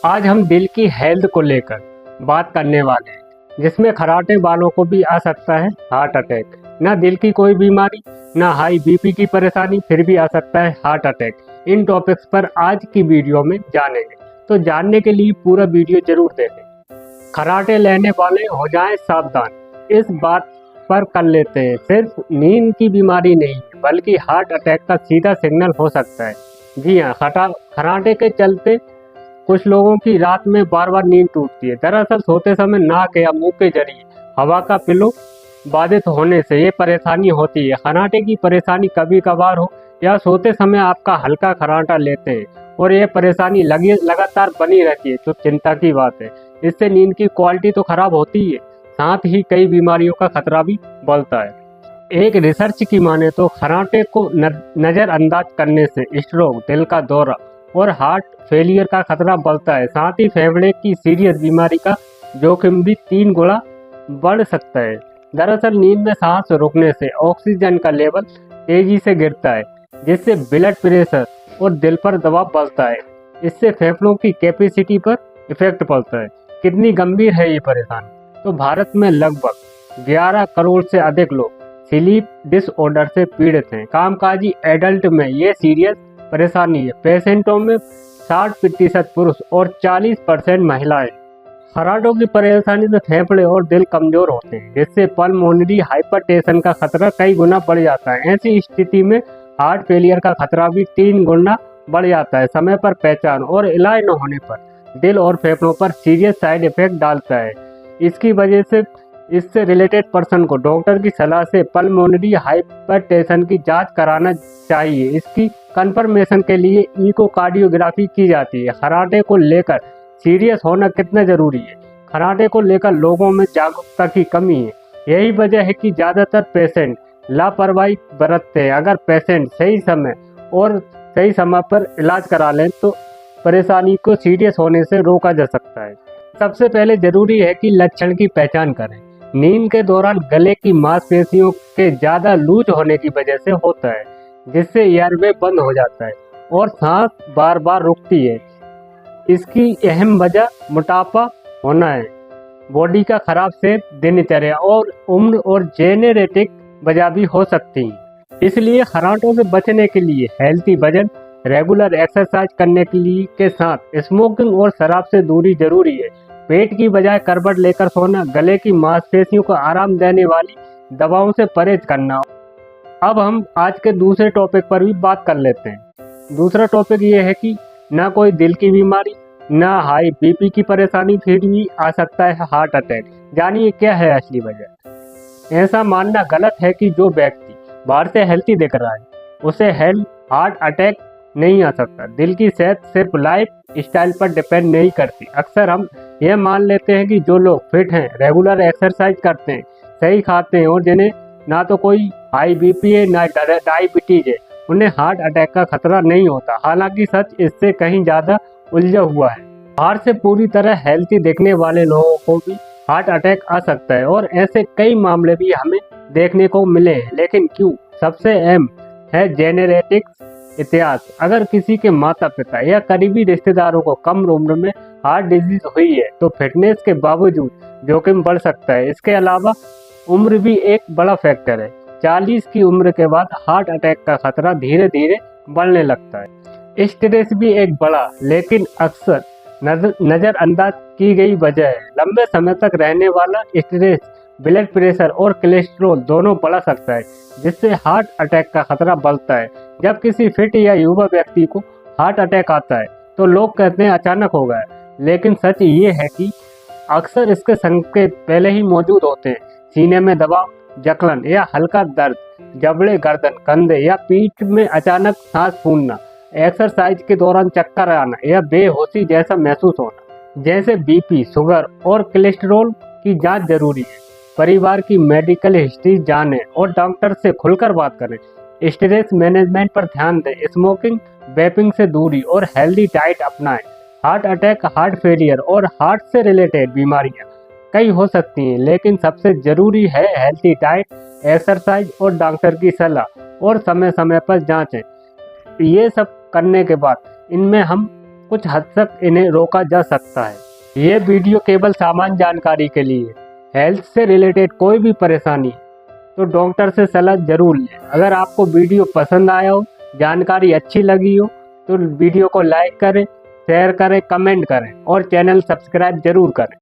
आज हम दिल की हेल्थ को लेकर बात करने वाले हैं, जिसमें खर्राटे वालों को भी आ सकता है हार्ट अटैक। ना दिल की कोई बीमारी, ना हाई बीपी की परेशानी, फिर भी आ सकता है हार्ट अटैक। इन टॉपिक्स पर आज की वीडियो में जानेंगे, तो जानने के लिए पूरा वीडियो जरूर देखें। खर्राटे लेने वाले हो जाएं सावधान, इस बात पर कर लेते हैं। सिर्फ नींद की बीमारी नहीं, बल्कि हार्ट अटैक का सीधा सिग्नल हो सकता है। जी हाँ, खर्राटे के चलते कुछ लोगों की रात में बार बार नींद टूटती है। दरअसल सोते समय नाक या मुंह के जरिए हवा का पिलो बाधित होने से ये परेशानी होती है। खर्राटे की परेशानी कभी कभार हो या सोते समय आपका हल्का खर्राटा लेते हैं और ये परेशानी लगातार बनी रहती है, तो चिंता की बात है। इससे नींद की क्वालिटी तो खराब होती है, साथ ही कई बीमारियों का खतरा भी बढ़ता है। एक रिसर्च की माने तो खर्राटे को नजरअंदाज करने से स्ट्रोक, दिल का दौरा और हार्ट फेलियर का खतरा बढ़ता है। साथ ही फेफड़े की सीरियस बीमारी का जोखिम भी 3 गुना बढ़ सकता है। दरअसल नींद में सांस रुकने से ऑक्सीजन का लेवल तेजी से गिरता है, जिससे ब्लड प्रेशर और दिल पर दबाव बढ़ता है। इससे फेफड़ों की कैपेसिटी पर इफेक्ट पड़ता है। कितनी गंभीर है ये परेशानी? तो भारत में लगभग 11 करोड़ से अधिक लोग स्लीप डिसऑर्डर से पीड़ित हैं। कामकाजी एडल्ट में ये सीरियस परेशानी है। पेशेंटों में 60% पुरुष और 40% महिलाएं। खर्राटों की परेशानी से फेफड़े और दिल कमजोर होते हैं, जिससे पल्मोनरी हाइपरटेंशन का खतरा कई गुना बढ़ जाता है। ऐसी स्थिति में हार्ट फेलियर का खतरा भी 3 गुना बढ़ जाता है। समय पर पहचान और इलाज न होने पर दिल और फेफड़ों पर सीरियस साइड इफेक्ट डालता है। इसकी वजह से इससे रिलेटेड पर्सन को डॉक्टर की सलाह से पल्मोनरी हाइपरटेंशन की जांच कराना चाहिए। इसकी कंफर्मेशन के लिए इकोकार्डियोग्राफी की जाती है। खर्राटे को लेकर सीरियस होना कितना जरूरी है? खर्राटे को लेकर लोगों में जागरूकता की कमी है। यही वजह है कि ज़्यादातर पेशेंट लापरवाही बरतते हैं। अगर पेशेंट सही समय पर इलाज करा लें तो परेशानी को सीरियस होने से रोका जा सकता है। सबसे पहले जरूरी है कि लक्षण की पहचान करें। नींद के दौरान गले की मांसपेशियों के ज़्यादा लूज होने की वजह से होता है, जिससे एयरवे बंद हो जाता है और सांस बार बार रुकती है। इसकी अहम वजह मोटापा होना है, बॉडी का खराब सेहत, दिनचर्या और उम्र और जेनेटिक वजह भी हो सकती है। इसलिए खर्राटों से बचने के लिए हेल्थी वजन, रेगुलर एक्सरसाइज करने के साथ स्मोकिंग और शराब से दूरी जरूरी है। पेट की बजाय करवट लेकर सोना, गले की मांसपेशियों को आराम देने वाली दवाओं से परहेज करना। अब हम आज के दूसरे टॉपिक पर भी बात कर लेते हैं। दूसरा टॉपिक ये है कि ना कोई दिल की बीमारी, ना हाई बीपी की परेशानी, फिर भी आ सकता है हार्ट अटैक। जानिए क्या है असली वजह। ऐसा मानना गलत है कि जो व्यक्ति बाहर से हेल्थी दिख रहा है उसे हार्ट अटैक नहीं आ सकता। दिल की सेहत सिर्फ लाइफ स्टाइल पर डिपेंड नहीं करती। अक्सर हम यह मान लेते हैं कि जो लोग फिट हैं, रेगुलर एक्सरसाइज करते हैं, सही खाते हैं और जिन्हें ना तो कोई हाई बीपी है ना डायबिटीज है, उन्हें हार्ट अटैक का खतरा नहीं होता। हालांकि सच इससे कहीं ज़्यादा उलझा हुआ है। बाहर से पूरी तरह हेल्थी दिखने वाले लोगों को भी हार्ट अटैक आ सकता है और ऐसे कई मामले भी हमें देखने को मिले हैं। लेकिन क्यों? सबसे अहम है जेनेटिक्स इतिहास। अगर किसी के माता पिता या करीबी रिश्तेदारों को कम उम्र में हार्ट डिजीज हुई है तो फिटनेस के बावजूद जोखिम बढ़ सकता है। इसके अलावा उम्र भी एक बड़ा फैक्टर है। 40 की उम्र के बाद हार्ट अटैक का खतरा धीरे धीरे बढ़ने लगता है। स्ट्रेस भी एक बड़ा लेकिन अक्सर नजरअंदाज की गई वजह है। लंबे समय तक रहने वाला स्ट्रेस ब्लड प्रेशर और कोलेस्ट्रॉल दोनों बढ़ा सकता है, जिससे हार्ट अटैक का खतरा बढ़ता है। जब किसी फिट या युवा व्यक्ति को हार्ट अटैक आता है तो लोग कहते हैं अचानक हो गया, लेकिन सच ये है कि अक्सर इसके संकेत पहले ही मौजूद होते हैं। सीने में दबाव, जकड़न या हल्का दर्द, जबड़े, गर्दन, कंधे या पीठ में अचानक सांस फूलना, एक्सरसाइज के दौरान चक्कर आना या बेहोशी जैसा महसूस होना। जैसे बीपी, शुगर और कोलेस्ट्रॉल की जांच जरूरी है। परिवार की मेडिकल हिस्ट्री जानें और डॉक्टर से खुलकर बात करें। स्ट्रेस मैनेजमेंट पर ध्यान दें, स्मोकिंग, वेपिंग से दूरी और हेल्दी डाइट अपनाएं। हार्ट अटैक, हार्ट फेलियर और हार्ट से रिलेटेड बीमारियां कई हो सकती हैं, लेकिन सबसे जरूरी है हेल्दी डाइट, एक्सरसाइज और डॉक्टर की सलाह और समय समय पर जांचें। ये सब करने के बाद इनमें हम कुछ हद तक इन्हें रोका जा सकता है। ये वीडियो केवल सामान्य जानकारी के लिए। हेल्थ से रिलेटेड कोई भी परेशानी तो डॉक्टर से सलाह जरूर लें। अगर आपको वीडियो पसंद आया हो, जानकारी अच्छी लगी हो तो वीडियो को लाइक करें, शेयर करें, कमेंट करें और चैनल सब्सक्राइब जरूर करें।